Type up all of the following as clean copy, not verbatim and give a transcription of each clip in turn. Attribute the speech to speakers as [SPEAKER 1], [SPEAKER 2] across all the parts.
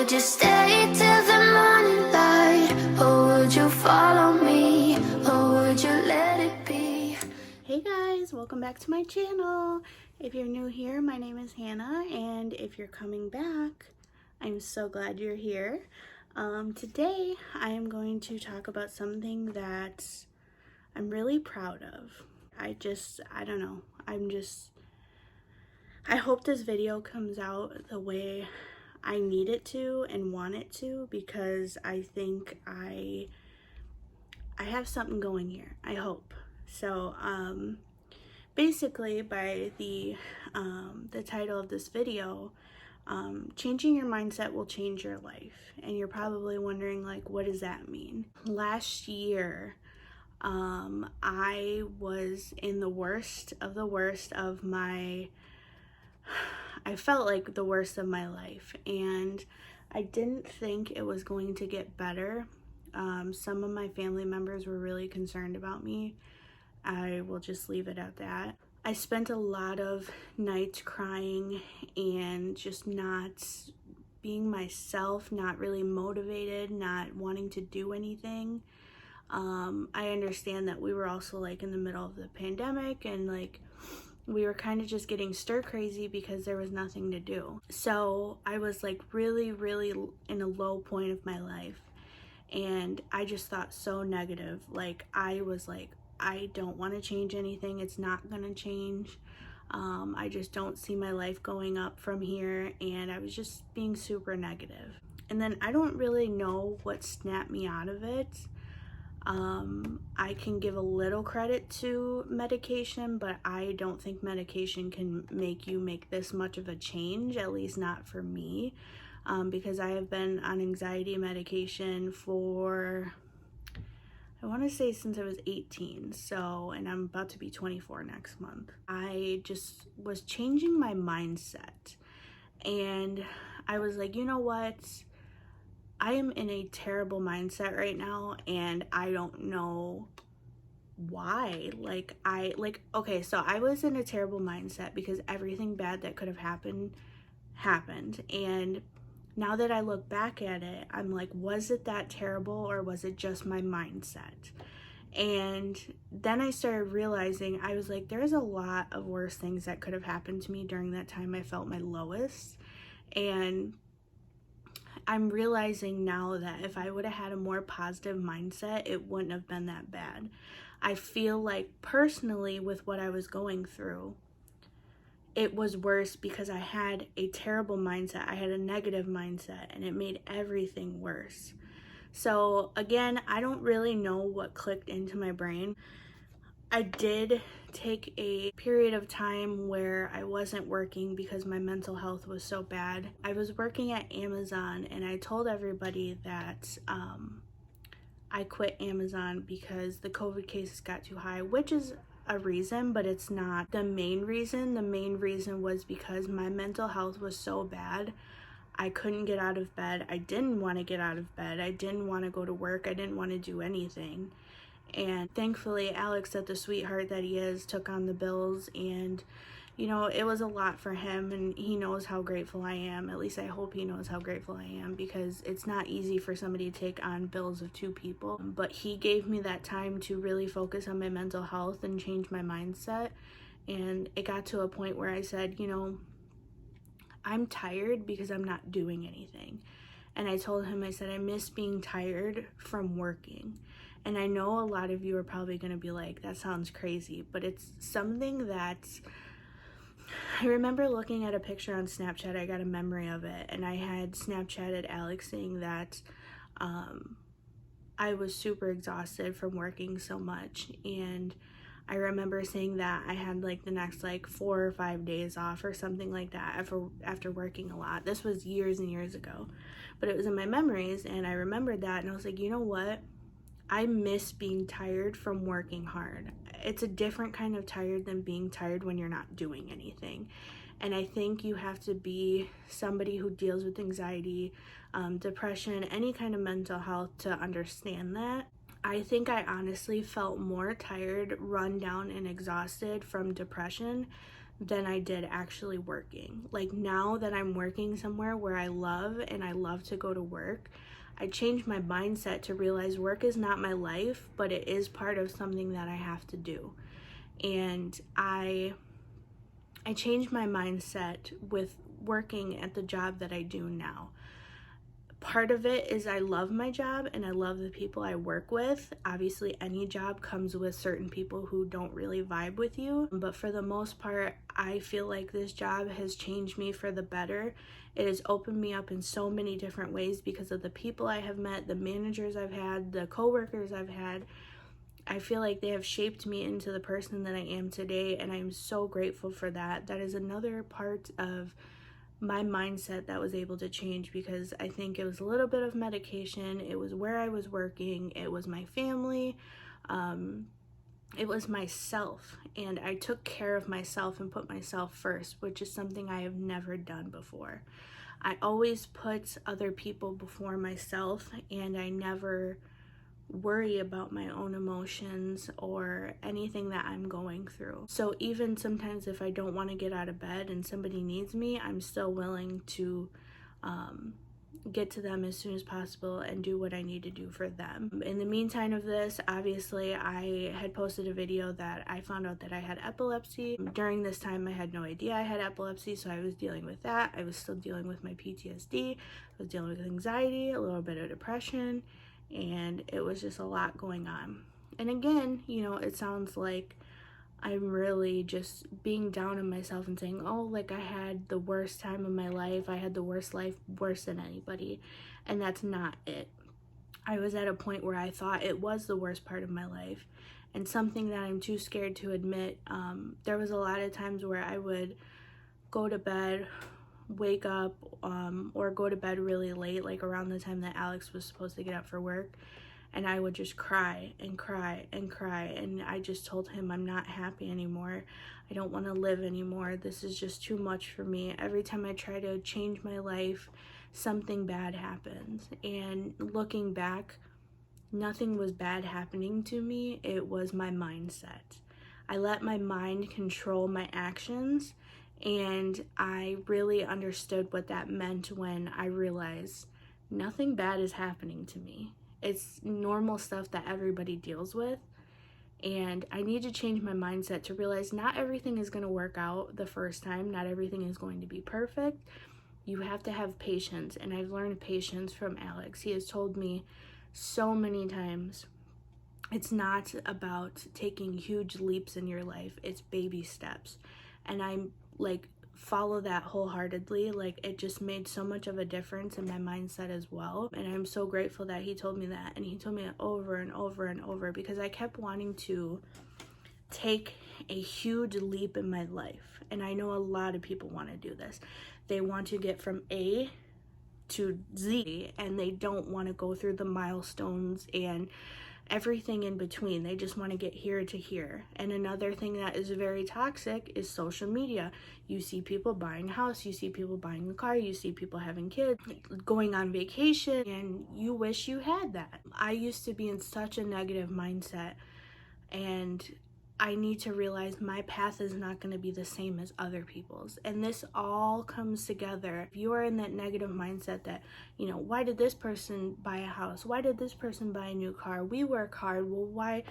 [SPEAKER 1] would you stay till the morning light? Or would you follow me? Or would you let it be?
[SPEAKER 2] Hey guys, welcome back to my channel. If you're new here, my name is Hannah, and if you're coming back, I'm so glad you're here. Today I am going to talk about something that I'm really proud of. I don't know, I hope this video comes out the way I need it to and want it to, because I think I have something going here, I hope. So, basically by the title of this video, changing your mindset will change your life. And you're probably wondering, like, what does that mean? Last year, I was in the worst of my, I felt like the worst of my life, and I didn't think it was going to get better. Some of my family members were really concerned about me. I will just leave it at that. I spent a lot of nights crying and just not being myself, not really motivated, not wanting to do anything. I understand that we were also like in the middle of the pandemic, and like we were kind of just getting stir crazy because there was nothing to do. So I was like really in a low point of my life, and I just thought so negative. Like I was like, I don't want to change anything. It's not gonna change. I just don't see my life going up from here, and I was just being super negative. And then I don't really know what snapped me out of it. I can give a little credit to medication, but I don't think medication can make you make this much of a change, at least not for me, because I have been on anxiety medication for, I want to say since I was 18, so, and I'm about to be 24 next month. I just was changing my mindset, and I was like, you know what? I am in a terrible mindset right now, and I don't know why. Okay, so I was in a terrible mindset because everything bad that could have happened, and now that I look back at it, I'm like, was it that terrible, or was it just my mindset? And then I started realizing, I was like, there's a lot of worse things that could have happened to me during that time I felt my lowest. And I'm realizing now that if I would have had a more positive mindset, it wouldn't have been that bad. I feel like personally, with what I was going through, it was worse because I had a terrible mindset. I had a negative mindset, and it made everything worse. So again, I don't really know what clicked into my brain. I did take a period of time where I wasn't working because my mental health was so bad. I was working at Amazon, and I told everybody that I quit Amazon because the COVID cases got too high, which is a reason, but it's not the main reason. The main reason was because my mental health was so bad. I couldn't get out of bed. I didn't want to get out of bed. I didn't want to go to work. I didn't want to do anything. And thankfully, Alex, at the sweetheart that he is, took on the bills, and you know, it was a lot for him, and he knows how grateful I am. At least I hope he knows how grateful I am, because it's not easy for somebody to take on bills of two people. But he gave me that time to really focus on my mental health and change my mindset. And it got to a point where I said, you know, I'm tired because I'm not doing anything. And I told him, I said, I miss being tired from working. And I know a lot of you are probably going to be like, that sounds crazy, but it's something that's, I remember looking at a picture on Snapchat, I got a memory of it, and I had Snapchatted Alex saying that I was super exhausted from working so much. And I remember saying that I had like the next like 4 or 5 days off or something like that after working a lot. This was years and years ago, but it was in my memories, and I remembered that, and I was like, you know what? I miss being tired from working hard. It's a different kind of tired than being tired when you're not doing anything. And I think you have to be somebody who deals with anxiety, depression, any kind of mental health to understand that. I think I honestly felt more tired, run down, and exhausted from depression than I did actually working. Like now that I'm working somewhere where I love and I love to go to work, I changed my mindset to realize work is not my life, but it is part of something that I have to do. And I changed my mindset with working at the job that I do now. Part of it is I love my job and I love the people I work with. Obviously, any job comes with certain people who don't really vibe with you, but for the most part, I feel like this job has changed me for the better. It has opened me up in so many different ways because of the people I have met, the managers I've had, the coworkers I've had. I feel like they have shaped me into the person that I am today, and I'm so grateful for that. That is another part of my mindset that was able to change, because I think it was a little bit of medication, it was where I was working, it was my family, it was myself, and I took care of myself and put myself first, which is something I have never done before. I always put other people before myself, and I never worry about my own emotions or anything that I'm going through. So even sometimes if I don't want to get out of bed and somebody needs me, I'm still willing to get to them as soon as possible and do what I need to do for them. In the meantime of this, obviously I had posted a video that I found out that I had epilepsy. During this time I had no idea I had epilepsy, so I was dealing with that. I was still dealing with my PTSD, I was dealing with anxiety, a little bit of depression, and it was just a lot going on. And again, you know, it sounds like I'm really just being down on myself and saying, oh, like I had the worst time of my life, I had the worst life, worse than anybody, and that's not it. I was at a point where I thought it was the worst part of my life, and something that I'm too scared to admit. There was a lot of times where I would go to bed, wake up, or go to bed really late, like around the time that Alex was supposed to get up for work, and I would just cry and cry and cry, and I just told him I'm not happy anymore, I don't want to live anymore, this is just too much for me. Every time I try to change my life, something bad happens. And looking back, nothing was bad happening to me, it was my mindset. I let my mind control my actions, and I really understood what that meant when I realized nothing bad is happening to me. It's normal stuff that everybody deals with, and I need to change my mindset to realize not everything is going to work out the first time, not everything is going to be perfect. You have to have patience, and I've learned patience from Alex. He has told me so many times, it's not about taking huge leaps in your life, it's baby steps. And I'm like, follow that wholeheartedly. Like, it just made so much of a difference in my mindset as well, and I'm so grateful that he told me that. And he told me that over and over and over, because I kept wanting to take a huge leap in my life, and I know a lot of people want to do this. They want to get from A to Z, and they don't want to go through the milestones and everything in between. They just want to get here to here. And another thing that is very toxic is social media. You see people buying a house, you see people buying a car, you see people having kids, going on vacation, and you wish you had that. I used to be in such a negative mindset, and I need to realize my path is not going to be the same as other people's. And this all comes together. If you are in that negative mindset that, you know, why did this person buy a house? Why did this person buy a new car? We work hard. Well, why?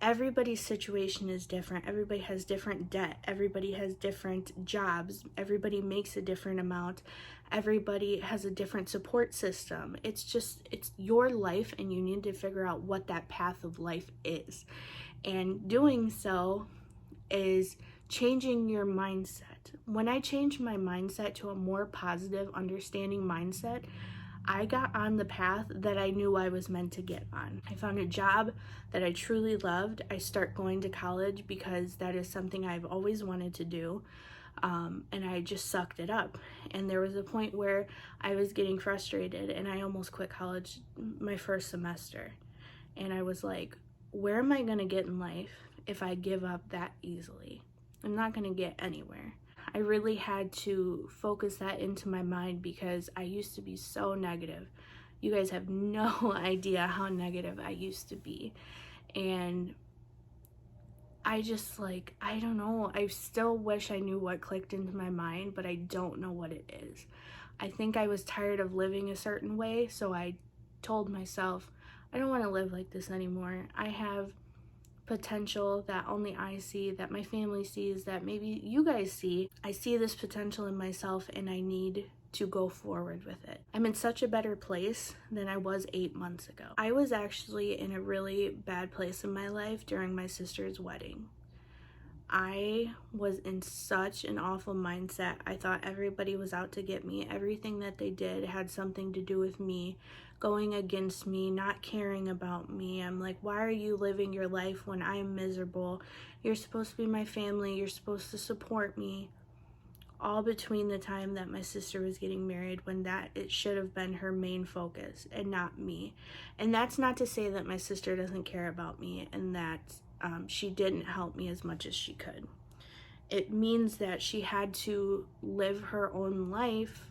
[SPEAKER 2] Everybody's situation is different. Everybody has different debt. Everybody has different jobs. Everybody makes a different amount. Everybody has a different support system. It's your life, and you need to figure out what that path of life is. And doing so is changing your mindset. When I changed my mindset to a more positive, understanding mindset, I got on the path that I knew I was meant to get on. I found a job that I truly loved. I start going to college because that is something I've always wanted to do. And I just sucked it up. And there was a point where I was getting frustrated, and I almost quit college my first semester. And I was like, where am I going to get in life if I give up that easily? I'm not going to get anywhere. I really had to focus that into my mind, because I used to be so negative. You guys have no idea how negative I used to be. And I just like, I don't know. I still wish I knew what clicked into my mind, but I don't know what it is. I think I was tired of living a certain way, so I told myself, I don't want to live like this anymore. I have potential that only I see, that my family sees, that maybe you guys see. I see this potential in myself and I need to go forward with it. I'm in such a better place than I was 8 months ago. I was actually in a really bad place in my life during my sister's wedding. I was in such an awful mindset. I thought everybody was out to get me. Everything that they did had something to do with me, going against me, not caring about me. I'm like, why are you living your life when I'm miserable? You're supposed to be my family. You're supposed to support me. All between the time that my sister was getting married, when that it should have been her main focus and not me. And that's not to say that my sister doesn't care about me and that she didn't help me as much as she could. It means that she had to live her own life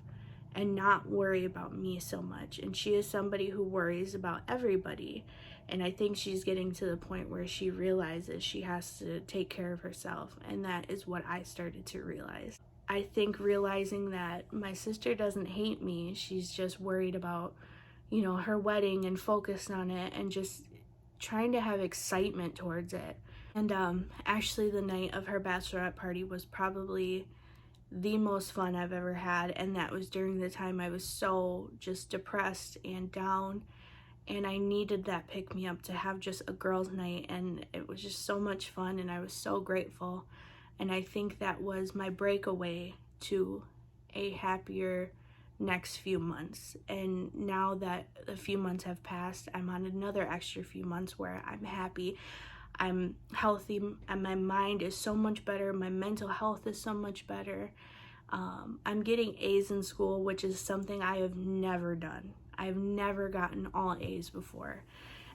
[SPEAKER 2] and not worry about me so much. And she is somebody who worries about everybody. And I think she's getting to the point where she realizes she has to take care of herself. And that is what I started to realize. I think realizing that my sister doesn't hate me, she's just worried about, you know, her wedding and focused on it and just trying to have excitement towards it. And actually the night of her bachelorette party was probably the most fun I've ever had, and that was during the time I was so just depressed and down, and I needed that pick-me-up to have just a girls' night, and it was just so much fun, and I was so grateful. And I think that was my breakaway to a happier next few months. And now that a few months have passed, I'm on another extra few months where I'm happy, I'm healthy, and my mind is so much better, my mental health is so much better. I'm getting A's in school, which is something I have never done. I've never gotten all A's before.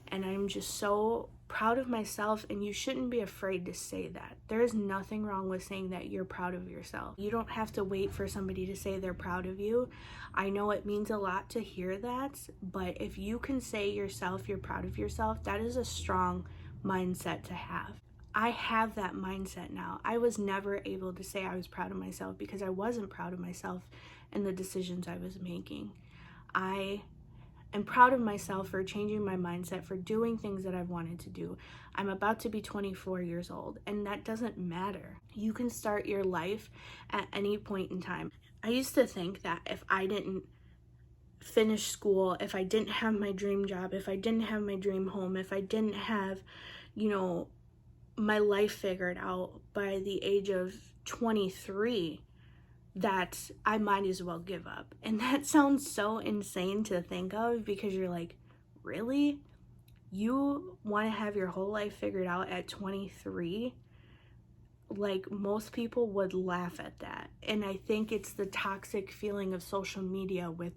[SPEAKER 2] And I'm just so proud of myself, and you shouldn't be afraid to say that. There is nothing wrong with saying that you're proud of yourself. You don't have to wait for somebody to say they're proud of you. I know it means a lot to hear that, but if you can say yourself you're proud of yourself, that is a strong mindset to have. I have that mindset now. I was never able to say I was proud of myself because I wasn't proud of myself and the decisions I was making. I am proud of myself for changing my mindset, for doing things that I've wanted to do. I'm about to be 24 years old, and that doesn't matter. You can start your life at any point in time. I used to think that if I didn't finish school, if I didn't have my dream job, if I didn't have my dream home, if I didn't have, you know, my life figured out by the age of 23, that I might as well give up. And that sounds so insane to think of, because you're like, really? You want to have your whole life figured out at 23? Like, most people would laugh at that. And I think it's the toxic feeling of social media with,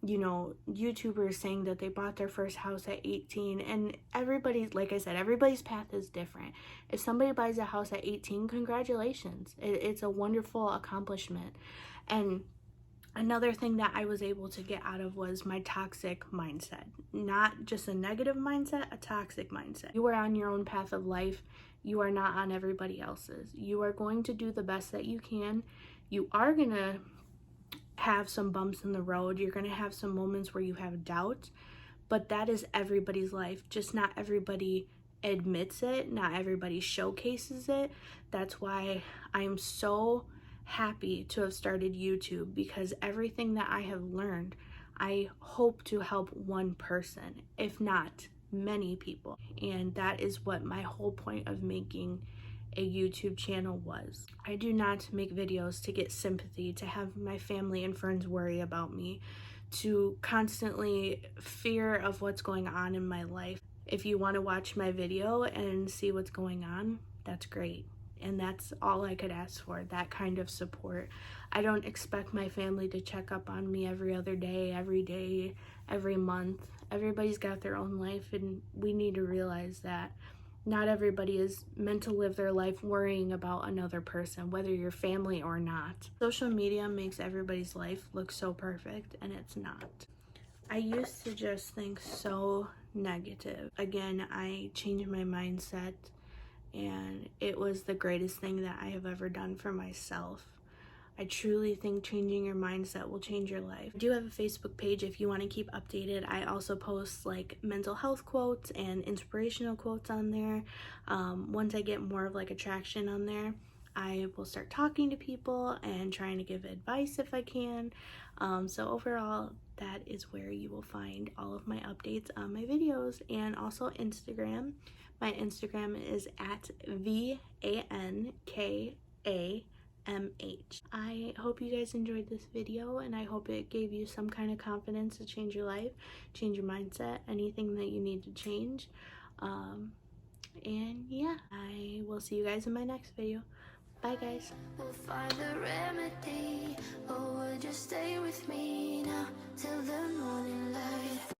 [SPEAKER 2] you know, YouTubers saying that they bought their first house at 18, and everybody, like I said, everybody's path is different. If somebody buys a house at 18, congratulations. It's a wonderful accomplishment. And another thing that I was able to get out of was my toxic mindset. Not just a negative mindset, a toxic mindset. You are on your own path of life. You are not on everybody else's. You are going to do the best that you can. You are going to have some bumps in the road. You're going to have some moments where you have doubt, but that is everybody's life. Just not everybody admits it. Not everybody showcases it. That's why I'm so happy to have started YouTube, because everything that I have learned, I hope to help one person, if not many people. And that is what my whole point of making a YouTube channel was. I do not make videos to get sympathy, to have my family and friends worry about me, to constantly fear of what's going on in my life. If you want to watch my video and see what's going on, that's great. And that's all I could ask for, that kind of support. I don't expect my family to check up on me every other day, every month. Everybody's got their own life, and we need to realize that not everybody is meant to live their life worrying about another person, whether you're family or not. Social media makes everybody's life look so perfect, and it's not. I used to just think so negative. Again, I changed my mindset, and it was the greatest thing that I have ever done for myself. I truly think changing your mindset will change your life. I do have a Facebook page if you want to keep updated. I also post like mental health quotes and inspirational quotes on there. Once I get more of like a traction on there, I will start talking to people and trying to give advice if I can. So overall, that is where you will find all of my updates on my videos, and also Instagram. My Instagram is at VANKAMH. I hope you guys enjoyed this video, and I hope it gave you some kind of confidence to change your life, change your mindset, anything that you need to change. And yeah, I will see you guys in my next video. Bye guys.
[SPEAKER 1] We'll find the remedy, or would you stay with me now till the morning light?